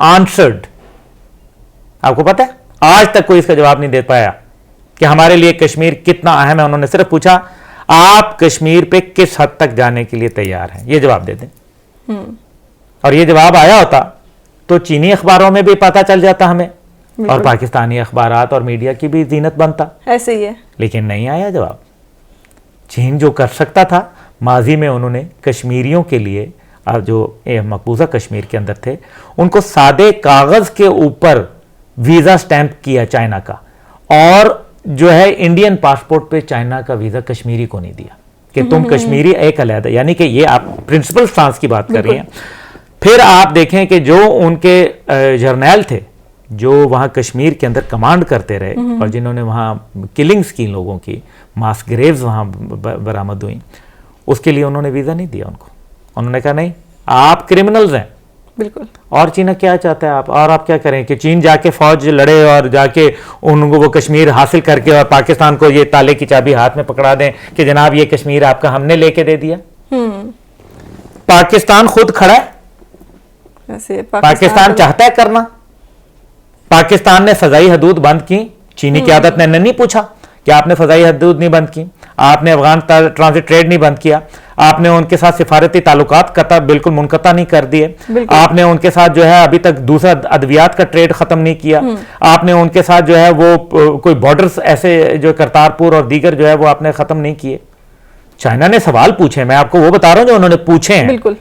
answered. آپ کو پتا ہے آج تک کوئی اس کا جواب نہیں دے پایا کہ ہمارے لیے کشمیر کتنا اہم ہے. انہوں نے صرف پوچھا آپ کشمیر پہ کس حد تک جانے کے لیے تیار ہیں, یہ جواب دے دیں. اور یہ جواب آیا ہوتا تو چینی اخباروں میں بھی پتہ چل جاتا ہمیں, اور پاکستانی اخبارات اور میڈیا کی بھی زینت بنتا. ایسے ہی ہے, لیکن نہیں آیا جواب. چین جو کر سکتا تھا ماضی میں, انہوں نے کشمیریوں کے لیے جو مقبوضہ کشمیر کے اندر تھے ان کو سادے کاغذ کے اوپر ویزا سٹیمپ کیا چائنا کا, اور جو ہے انڈین پاسپورٹ پہ چائنا کا ویزا کشمیری کو نہیں دیا کہ تم کشمیری ایک علیحدہ, یعنی کہ یہ آپ پرنسپل سٹانس کی بات کر رہی ہیں. پھر آپ دیکھیں کہ جو ان کے جرنیل تھے جو وہاں کشمیر کے اندر کمانڈ کرتے رہے اور جنہوں نے وہاں کلنگز کی لوگوں کی, ماس گریوز وہاں برآمد ہوئیں, اس کے لیے انہوں نے ویزا نہیں دیا ان کو. انہوں نے کہا نہیں آپ کرمنلز ہیں. بالکل. اور چین کیا چاہتا ہے آپ کیا کریں کہ چین جا کے فوج لڑے اور جا کے ان کو وہ کشمیر حاصل کر کے اور پاکستان کو یہ تالے کی چابی ہاتھ میں پکڑا دیں کہ جناب یہ کشمیر آپ کا ہم نے لے کے دے دیا. پاکستان خود کھڑا ہے, پاکستان چاہتا ہے کرنا. پاکستان نے فضائی حدود بند کی, چینی قیادت نے نہیں پوچھا کہ آپ نے فضائی حدود نہیں بند کی, آپ نے افغان ٹرانزٹ ٹریڈ نہیں بند کیا, آپ نے ان کے ساتھ سفارتی تعلقات بالکل منقطع نہیں کر دیے, آپ نے ان کے ساتھ جو ہے ابھی تک دوسرا ادویات کا ٹریڈ ختم نہیں کیا, آپ نے ان کے ساتھ جو ہے وہ کوئی بارڈرز ایسے جو کرتارپور اور دیگر جو ہے وہ آپ نے ختم نہیں کیے. چائنا نے سوال پوچھے, میں آپ کو وہ بتا رہا ہوں جو انہوں نے پوچھے ہیں. بالکل.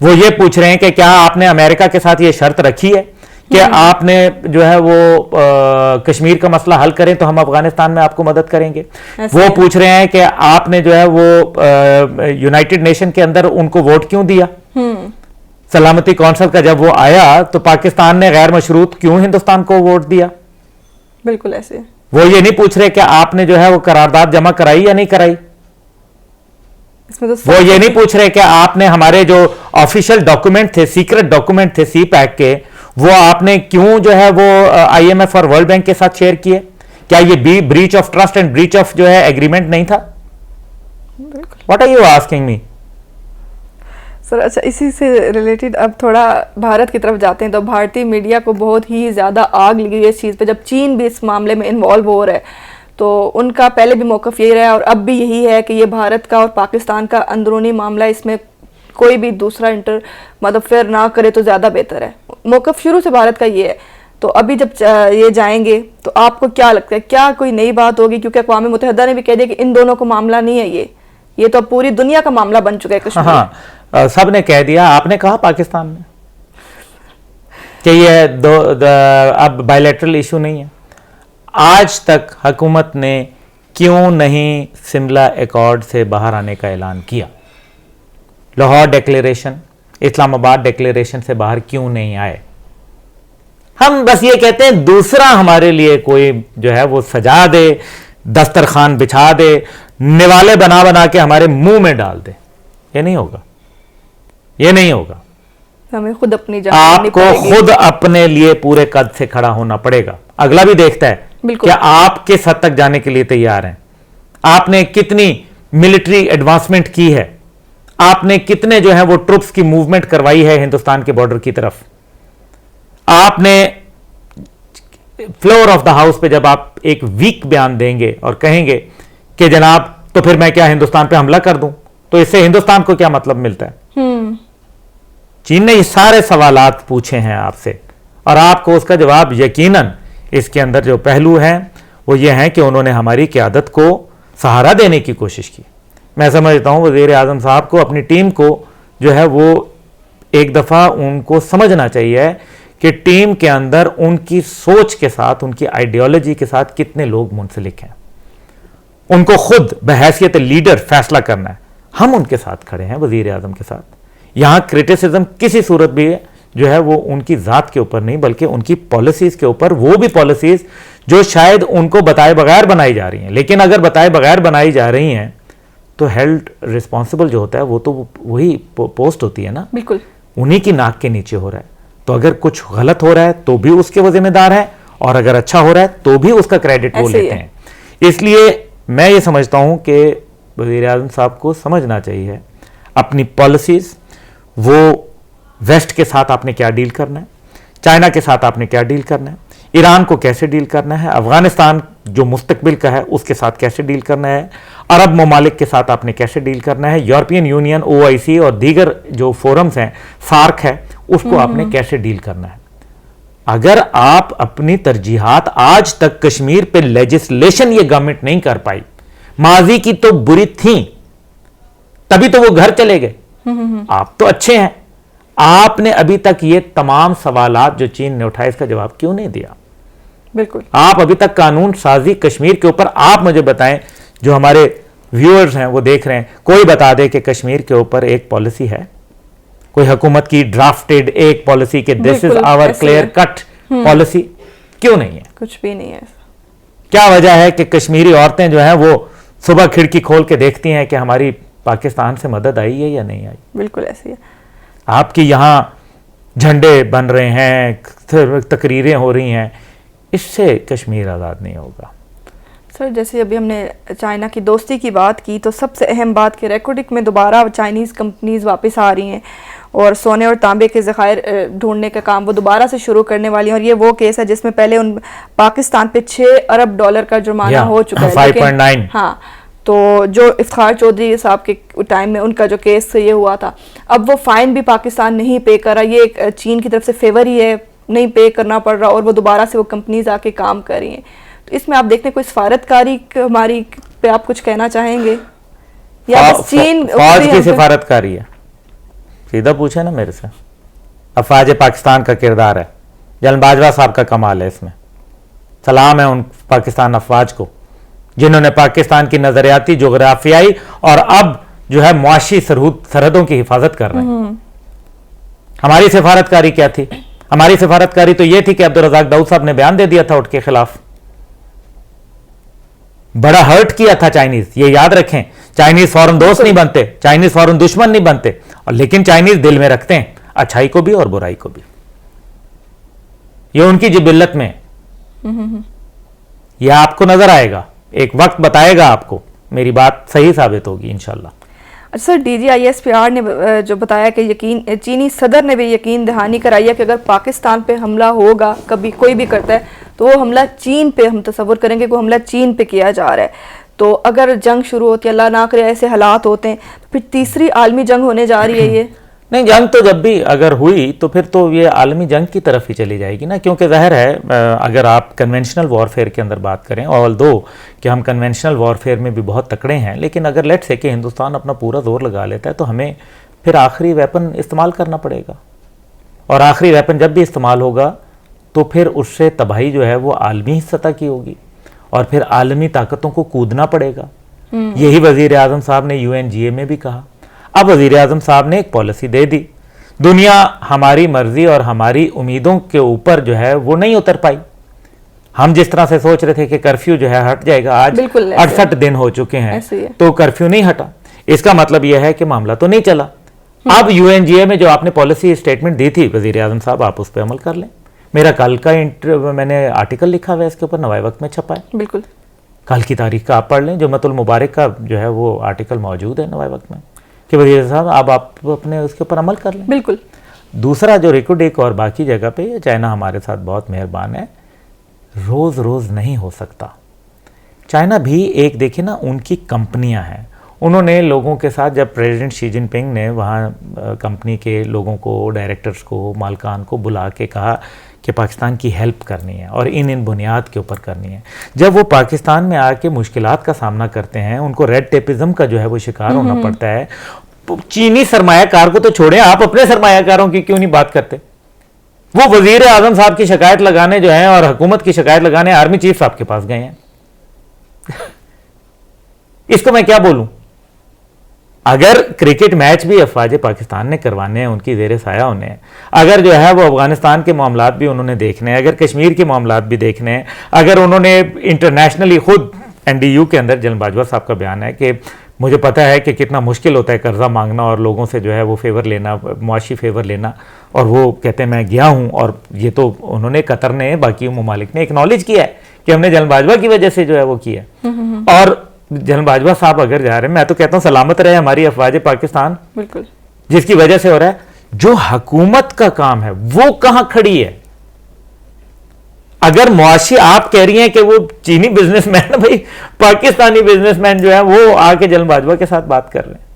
وہ یہ پوچھ رہے ہیں کہ کیا آپ نے امریکہ کے ساتھ یہ شرط رکھی ہے کہ آپ نے جو ہے وہ کشمیر کا مسئلہ حل کریں تو ہم افغانستان میں آپ کو مدد کریں گے. وہ پوچھ رہے ہیں کہ آپ نے جو ہے وہ یونائٹڈ نیشن کے اندر ان کو ووٹ کیوں دیا, سلامتی کونسل کا جب وہ آیا تو پاکستان نے غیر مشروط کیوں ہندوستان کو ووٹ دیا. بالکل ایسے. وہ یہ نہیں پوچھ رہے کہ آپ نے جو ہے وہ قرارداد جمع کرائی یا نہیں کرائی. وہ یہ نہیں پوچھ رہے کہ آپ نے ہمارے جو آفیشیل ڈاکومنٹ تھے, سیکرٹ ڈاکومنٹ تھے سی پیک کے, وہ آپ نے کیوں جو ہے وہ آئی ایم ایف اور ورلڈ بینک کے ساتھ شیئر کیے. کیا یہ breach of trust and breach of جو ہے ایگریمنٹ نہیں تھا. What are you asking me sir. اچھا, اسی سے ریلیٹڈ اب تھوڑا بھارت کی طرف جاتے ہیں تو بھارتی میڈیا کو بہت ہی زیادہ آگ لگی ہے اس چیز پہ. جب چین بھی اس معاملے میں انوالو ہو رہا ہے تو ان کا پہلے بھی موقف یہی رہا اور اب بھی یہی ہے کہ یہ بھارت کا اور پاکستان کا اندرونی معاملہ, اس میں کوئی بھی دوسرا مدفر نہ کرے تو زیادہ بہتر ہے. موقف شروع سے بھارت کا یہ ہے. تو ابھی جب یہ جائیں گے تو آپ کو کیا لگتا ہے, کیا کوئی نئی بات ہوگی؟ کیونکہ اقوام متحدہ نے بھی کہہ دیا کہ ان دونوں کو معاملہ نہیں ہے, یہ تو پوری دنیا کا معاملہ بن چکا ہے کشمیر. ہاں, سب نے کہہ دیا. آپ نے کہا پاکستان میں کہ یہ اب بائیلیٹرل ایشو نہیں ہے. آج تک حکومت نے کیوں نہیں سملہ ایکارڈ سے باہر آنے کا اعلان کیا؟ لاہور ڈیکلیریشن, اسلام آباد ڈیکلیریشن سے باہر کیوں نہیں آئے؟ ہم بس یہ کہتے ہیں دوسرا ہمارے لیے کوئی جو ہے وہ سجا دے, دسترخوان بچھا دے, نوالے بنا بنا کے ہمارے منہ میں ڈال دے. یہ نہیں ہوگا, یہ نہیں ہوگا. ہمیں خود اپنی جان آپ کو خود اپنے لیے پورے قد سے کھڑا ہونا پڑے گا. اگلا بھی دیکھتا ہے کہ آپ کس حد تک جانے کے لیے تیار ہیں, آپ نے کتنی ملٹری ایڈوانسمنٹ کی ہے, آپ نے کتنے جو ہے وہ ٹروپس کی موومنٹ کروائی ہے ہندوستان کے بارڈر کی طرف. آپ نے فلور آف دا ہاؤس پہ جب آپ ایک ویک بیان دیں گے اور کہیں گے کہ جناب تو پھر میں کیا ہندوستان پہ حملہ کر دوں, تو اس سے ہندوستان کو کیا مطلب ملتا ہے؟ چین نے یہ سارے سوالات پوچھے ہیں آپ سے اور آپ کو اس کا جواب یقیناً اس کے اندر جو پہلو ہیں وہ یہ ہیں کہ انہوں نے ہماری قیادت کو سہارا دینے کی کوشش کی. میں سمجھتا ہوں وزیر اعظم صاحب کو, اپنی ٹیم کو جو ہے وہ ایک دفعہ ان کو سمجھنا چاہیے کہ ٹیم کے اندر ان کی سوچ کے ساتھ, ان کی آئیڈیالوجی کے ساتھ کتنے لوگ منسلک ہیں. ان کو خود بحیثیت لیڈر فیصلہ کرنا ہے. ہم ان کے ساتھ کھڑے ہیں, وزیر اعظم کے ساتھ. یہاں کرٹیسزم کسی صورت بھی جو ہے وہ ان کی ذات کے اوپر نہیں بلکہ ان کی پالیسیز کے اوپر, وہ بھی پالیسیز جو شاید ان کو بتائے بغیر بنائی جا رہی ہیں. لیکن اگر بتائے بغیر بنائی جا رہی ہیں تو ہیلڈ ریسپانسبل جو ہوتا ہے وہ تو وہی پوسٹ ہوتی ہے نا, بالکل انہی کی ناک کے نیچے ہو رہا ہے. تو اگر کچھ غلط ہو رہا ہے تو بھی اس کے وہ ذمہ دار ہیں, اور اگر اچھا ہو رہا ہے تو بھی اس کا کریڈٹ وہ لیتے ہیں. اس لیے میں یہ سمجھتا ہوں کہ وزیر اعظم صاحب کو سمجھنا چاہیے اپنی پالیسیز, وہ ویسٹ کے ساتھ آپ نے کیا ڈیل کرنا ہے, चाइना के साथ आपने क्या डील करना है, ईरान को कैसे डील करना है, अफगानिस्तान जो मुस्तकबिल का है उसके साथ कैसे डील करना है, अरब ममालिक के साथ आपने कैसे डील करना है, यूरोपियन यूनियन, OIC और दीगर जो फोरम्स हैं, सार्क है, उसको आपने कैसे डील करना है। अगर आप अपनी तरजीहात आज तक कश्मीर पे लेजिस्लेशन ये गवर्नमेंट नहीं कर पाई, माजी की तो बुरी थी, तभी तो वो घर चले गए। आप तो अच्छे हैं, आपने अभी तक ये तमाम सवालात जो चीन ने उठाए इसका जवाब क्यों नहीं दिया? बिल्कुल, आप अभी तक कानून साजी कश्मीर के ऊपर, आप मुझे बताएं, जो हमारे व्यूअर्स हैं वो देख रहे हैं, कोई बता दे कि कश्मीर के ऊपर एक पॉलिसी है, कोई हुकूमत की ड्राफ्टेड एक पॉलिसी के this is our clear cut policy, क्यों नहीं है? कुछ भी नहीं है। क्या वजह है कि कश्मीरी औरतें जो हैं वो सुबह खिड़की खोल के देखती हैं कि हमारी पाकिस्तान से मदद आई है या नहीं आई? बिल्कुल ऐसी है। आपकी यहाँ झंडे बन रहे हैं, तकरीरें हो रही हैं, इससे कश्मीर आज़ाद नहीं होगा। सर, जैसे अभी हमने चाइना की दोस्ती की बात की, तो सबसे अहम बात कि रेकोडिक में दोबारा चाइनीज़ कंपनीज वापस आ रही हैं और सोने और तांबे के ज़खायर ढूंढने का काम वो दोबारा से शुरू करने वाली हैं। और ये वो केस है जिसमें पहले उन पाकिस्तान पे $6 अरब का जुर्माना हो चुका है, 5.9। हाँ, तो जो इफ्तिखार चौधरी साहब के टाइम में उनका जो केस ये हुआ था, अब वो फाइन भी पाकिस्तान नहीं पे कर रहा, ये एक चीन की तरफ से फेवर ही है, नहीं पे करना पड़ रहा, और वो दोबारा से वो कंपनीज आके काम कर रही हैं। तो इसमें आप देखते हैं कोई सिफारतकारी हमारी पे आप कुछ कहना चाहेंगे या बस चीन फौज की सिफारतकारी है? सीधा पूछे ना मेरे से। अफवाज पाकिस्तान का किरदार है, जनरल बाजवा साहब का कमाल है इसमें। सलाम है उन पाकिस्तान अफवाज को जिन्होंने पाकिस्तान की नजरियाती, जोग्राफियाई और अब जो है मुआशी सरहदों की हिफाजत कर रहे हैं। हमारी सिफारतकारी क्या थी? हमारी सिफारतकारी तो यह थी कि अब्दुल रज़ाक दाऊद साहब ने बयान दे दिया था उठ के खिलाफ, बड़ा हर्ट किया था चाइनीज, ये याद रखें। चाइनीज फौरन दोस्त नहीं बनते, चाइनीज फौरन दुश्मन नहीं बनते, और लेकिन चाइनीज दिल में रखते हैं अच्छाई को भी और बुराई को भी, ये उनकी जिबिल्लत में है। यह आपको नजर आएगा, एक वक्त बताएगा आपको, मेरी बात सही साबित होगी इंशाल्लाह। अच्छा सर, DGISPR ने जो बताया कि चीनी सदर ने भी यकीन दहानी कराई है कि अगर पाकिस्तान पे हमला होगा, कभी कोई भी करता है, तो वो हमला चीन पे, हम तसव्वुर करेंगे कि वो हमला चीन पे किया जा रहा है। तो अगर जंग शुरू होती है, अल्लाह ना करे ऐसे हालात होते हैं, तो फिर तीसरी आलमी जंग होने जा रही है ये। नहीं, जंग तो जब भी अगर हुई तो फिर तो ये आलमी जंग की तरफ ही चली जाएगी ना, क्योंकि ज़ाहिर है अगर आप कन्वेंशनल वॉरफेयर के अंदर बात करें, ऑल दो कि हम कन्वेंशनल वॉरफेयर में भी बहुत तकड़े हैं, लेकिन अगर लेट्स से कि हिंदुस्तान अपना पूरा जोर लगा लेता है तो हमें फिर आखिरी वेपन इस्तेमाल करना पड़ेगा, और आखिरी वेपन जब भी इस्तेमाल होगा तो फिर उससे तबाही जो है वो आलमी सतह की होगी, और फिर आलमी ताकतों को कूदना पड़ेगा। यही वज़ीर आज़म साहब ने UNGA में भी कहा। अब वज़ीर आज़म साहब ने एक पॉलिसी दे दी, दुनिया हमारी मर्जी और हमारी उम्मीदों के ऊपर जो है वो नहीं उतर पाई। हम जिस तरह से सोच रहे थे कि कर्फ्यू जो है हट जाएगा, आज 68 दिन हो चुके हैं तो कर्फ्यू नहीं हटा। इसका मतलब यह है कि मामला तो नहीं चला। अब UNGA में जो आपने पॉलिसी स्टेटमेंट दी थी वज़ीर आज़म साहब, आप उस पर अमल कर लें। मेरा कल का मैंने आर्टिकल लिखा हुआ है इसके ऊपर, नवाए वक्त में छपा है, बिल्कुल कल की तारीख का आप पढ़ लें, जुम्मतुल मुबारक का जो है वो आर्टिकल मौजूद है नवाए वक्त में, कि वज़ीर साहब अब आप अपने उसके ऊपर अमल कर लें। बिल्कुल। दूसरा जो रेकोडेक और बाकी जगह पे चाइना हमारे साथ बहुत मेहरबान है, रोज़ रोज़ नहीं हो सकता। चाइना भी एक देखिए ना, उनकी कंपनियां हैं, उन्होंने लोगों के साथ जब प्रेसिडेंट शी जिनपिंग ने वहाँ कंपनी के लोगों को, डायरेक्टर्स को, मालकान को बुला के कहा कि पाकिस्तान की हेल्प करनी है और इन बुनियाद के ऊपर करनी है, जब वो पाकिस्तान में आके मुश्किलात का सामना करते हैं, उनको रेड टेपिज्म का जो है वो शिकार होना पड़ता है। चीनी सरमायाकार को तो छोड़ें, आप अपने सरमायाकारों की क्यों नहीं बात करते? वो वजीर आजम साहब की शिकायत लगाने जो है और हुकूमत की शिकायत लगाने आर्मी चीफ साहब के पास गए हैं। इसको मैं क्या बोलूं? अगर क्रिकेट मैच भी अफवाज पाकिस्तान ने करवाने हैं, उनकी ज़ेरे साया उन्हें, अगर जो है वो अफगानिस्तान के मामलात भी उन्होंने देखने हैं, अगर कश्मीर के मामलात भी देखने हैं, अगर उन्होंने इंटरनेशनली खुद NDU के अंदर जनरल बाजवा साहब का बयान है कि मुझे पता है कि कितना मुश्किल होता है कर्जा मांगना और लोगों से जो है वो फेवर लेना, मुआशी फेवर लेना, और वो कहते हैं मैं गया हूँ, और ये तो उन्होंने, कतर ने, बाकी ममालिक ने एक्नॉलेज किया है कि हमने जनरल बाजवा की वजह से जो है वो किया है। और जनरल बाजवा साहब अगर जा रहे हैं, मैं तो कहता हूँ सलामत रहे हमारी अफवाज पाकिस्तान, बिल्कुल, जिसकी वजह से हो रहा है। जो हुकूमत का काम है वो कहाँ खड़ी है? اگر معاشی آپ کہہ رہی ہیں کہ وہ چینی بزنس مین بھائی پاکستانی بزنس مین جو ہے وہ آ کے جلن باجوہ کے ساتھ بات کر رہے ہیں.